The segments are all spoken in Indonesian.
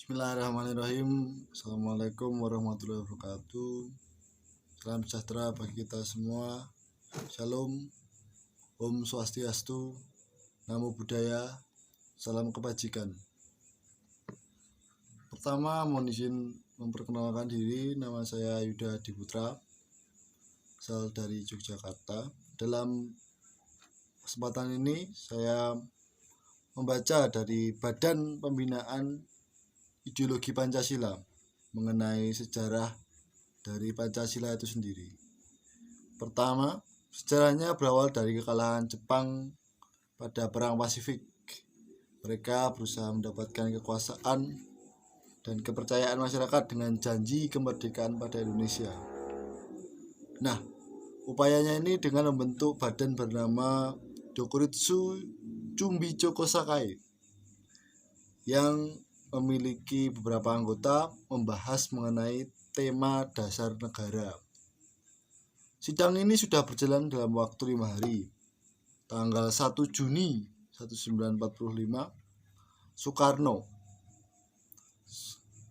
Bismillahirrahmanirrahim. Assalamualaikum warahmatullahi wabarakatuh. Salam sejahtera bagi kita semua. Shalom, Om Swastiastu, Namo Buddhaya, salam kebajikan. Pertama, mohon izin memperkenalkan diri. Nama saya Yuda Diputra, asal dari Yogyakarta. Dalam kesempatan ini saya membaca dari Badan Pembinaan Ideologi Pancasila mengenai sejarah dari Pancasila itu sendiri. Pertama, sejarahnya berawal dari kekalahan Jepang pada Perang Pasifik. Mereka berusaha mendapatkan kekuasaan dan kepercayaan masyarakat dengan janji kemerdekaan pada Indonesia. Nah, upayanya ini dengan membentuk badan bernama Dokuritsu Chumbicho Kosakai yang memiliki beberapa anggota membahas mengenai tema dasar negara. Sidang ini sudah berjalan dalam waktu 5 hari. Tanggal 1 Juni 1945, Soekarno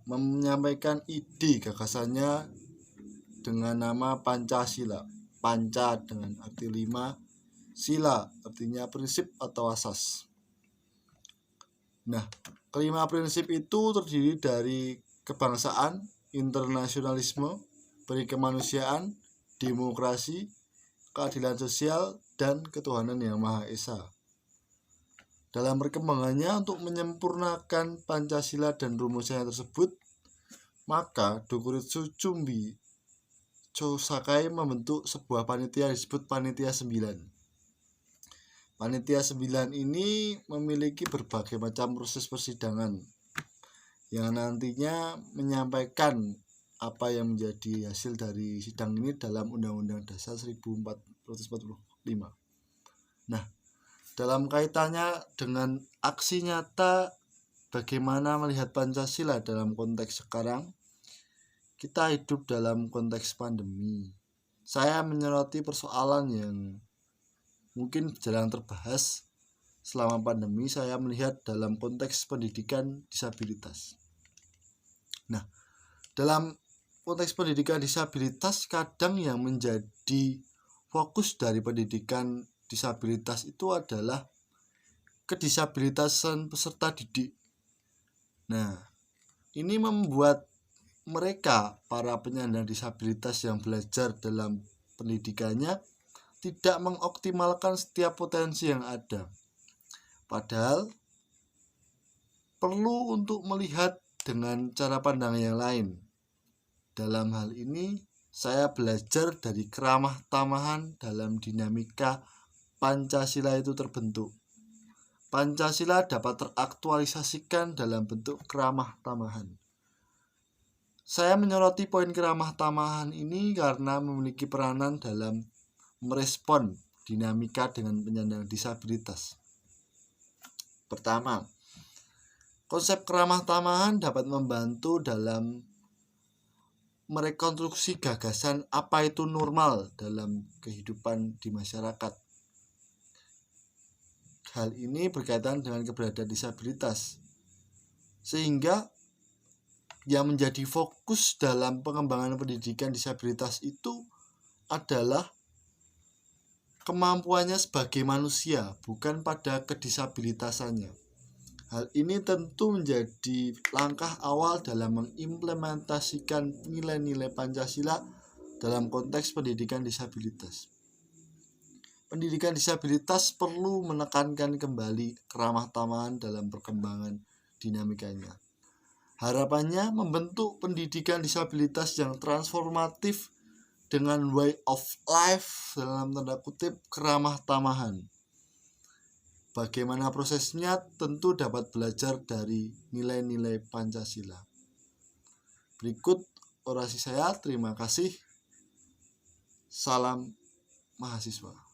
menyampaikan ide gagasannya dengan nama Pancasila. Panca dengan arti 5, sila artinya prinsip atau asas. Nah, kelima prinsip itu terdiri dari kebangsaan, internasionalisme, perikemanusiaan, demokrasi, keadilan sosial, dan ketuhanan yang Maha Esa. Dalam perkembangannya untuk menyempurnakan Pancasila dan rumusnya tersebut, maka Dokuritsu Chumbicho Kosakai membentuk sebuah panitia disebut Panitia 9. Panitia 9 ini memiliki berbagai macam proses persidangan yang nantinya menyampaikan apa yang menjadi hasil dari sidang ini dalam Undang-Undang Dasar 1445. Nah, dalam kaitannya dengan aksi nyata bagaimana melihat Pancasila dalam konteks sekarang, kita hidup dalam konteks pandemi. Saya menyoroti persoalan yang mungkin jarang terbahas selama pandemi. Saya melihat dalam konteks pendidikan disabilitas. Nah, dalam konteks pendidikan disabilitas kadang yang menjadi fokus dari pendidikan disabilitas itu adalah kedisabilitasan peserta didik. Nah, ini membuat mereka, para penyandang disabilitas yang belajar dalam pendidikannya, tidak mengoptimalkan setiap potensi yang ada. Padahal perlu untuk melihat dengan cara pandang yang lain. Dalam hal ini saya belajar dari keramah tamahan dalam dinamika Pancasila itu terbentuk. Pancasila dapat teraktualisasikan dalam bentuk keramah tamahan. Saya menyoroti poin keramah tamahan ini karena memiliki peranan dalam merespon dinamika dengan penyandang disabilitas. Pertama, konsep keramah tamahan dapat membantu dalam merekonstruksi gagasan apa itu normal dalam kehidupan di masyarakat. Hal ini berkaitan dengan keberadaan disabilitas, sehingga yang menjadi fokus dalam pengembangan pendidikan disabilitas itu adalah kemampuannya sebagai manusia, bukan pada kedisabilitasannya. Hal ini tentu menjadi langkah awal dalam mengimplementasikan nilai-nilai Pancasila dalam konteks pendidikan disabilitas. Pendidikan disabilitas perlu menekankan kembali keramah tamahan dalam perkembangan dinamikanya. Harapannya membentuk pendidikan disabilitas yang transformatif dengan way of life dalam tanda kutip keramah tamahan. Bagaimana prosesnya tentu dapat belajar dari nilai-nilai Pancasila. Berikut orasi saya, terima kasih. Salam mahasiswa.